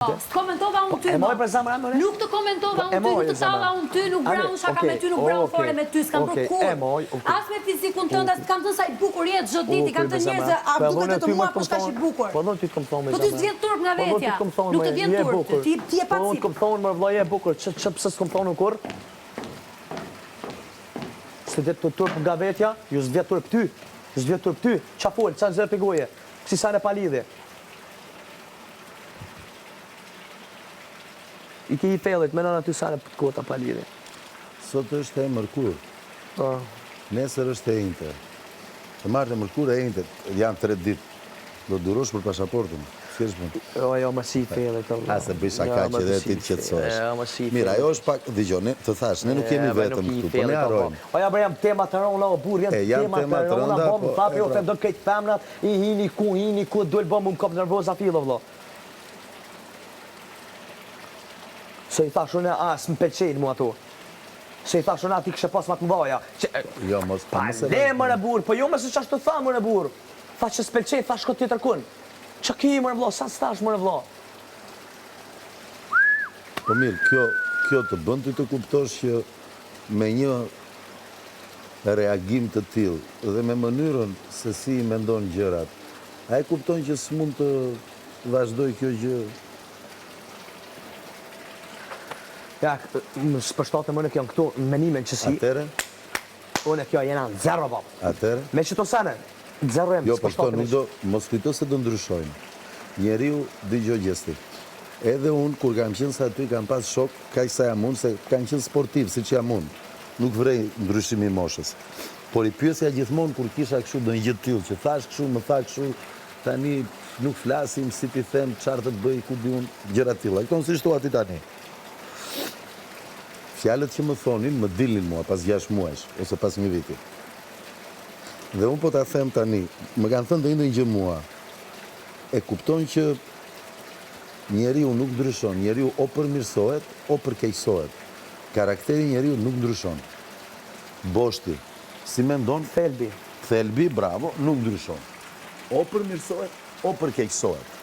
Komentova unë ty, nuk të komentova unë ty, nuk të talla unë ty, nuk brau shaka me ty, nuk brau fore me ty, s'kam bërë kur. As me fizikun tënde, s'kam thënë sa i bukur jetë çdo ditë, kam të njerëz, a duket të mua po shkash i bukur. Po ti të kam thonë me Po ti s'vjen turp nga vetja. Nuk të vjen turp, ti je pa Po unë kam thonë më vllai e bukur, pse s'kam thonë kur? Se det të turp nga vetja, ju s'vjet turp ty. S'vjet turp ty. Ç'a fol, ç'a zë pegoje. Si sa ne pa lidhje. I ke i fellit, me nëna ty sa ne kota pa lidhje. Sot është e mërkur. Nesër është e inter. Të marrë e mërkur e inter, janë 3 ditë. Do durosh për pasaportën. Jo, më si i fellit. Se bëj shaka që dhe ti të qetësosh. Mirë, ajo është pak, dëgjoni, të thash, ne nuk jemi vetëm këtu, po ne harrojmë. O ja bërjam temat të rënda, o burë, janë temat të rënda, po më thapi, o fendon këtë femnat, i hini ku, duel bëmë më kopë nervoza fillo, vlo. Se i thash unë, s'më pëlqejnë mu ato. Se i thash unë, ti kështë pas ma të mbaja. Jo, mos le më në burë, po jo më se qashtë të tha më në burë. Tha që s'pëlqejnë, thash këtë tjetër kun. Qa ki më në vlo, sa s'tash më në vlo? Po mirë, kjo të bën ti të kuptosh që me një reagim të tillë dhe me mënyrën se si i mendon gjërat, ai kupton që s'mund të vazhdoj kjo gjë. Ja, s'përshtate më në kjo në këtu menimin që si... Atere? Unë e kjo jena në zero, bab. Atere? Me që to sene, zero e më jo, s'përshtate nuk do, mos kujto se do ndryshojnë. Njeriu dëgjoj gjesti. Edhe unë, kur kam qenë sa ty, kam pas shok, kaq sa jam unë, se kam qenë sportiv, si që jam unë. Nuk vrej ndryshimi i moshës. Por i pyesja gjithmonë kur kisha kështu do një gjë të tillë, që thash kështu, më tha kështu, tani nuk flasim, si ti them, çfarë të bëj, ku di unë, gjëra të tilla. Këto si shtua ti tani. Fjalët që më thonin, më dilnin mua pas 6 muajsh, ose pas 1 viti. Dhe unë po ta them tani, më kanë thënë dhe ndonjë gjë mua, e kupton që njeriu nuk ndryshon, njeriu o përmirësohet, o përkeqësohet. Karakteri njeriu nuk ndryshon. Boshti, si mendon? Thelbi, bravo, nuk ndryshon. O përmirësohet, o përkeqësohet.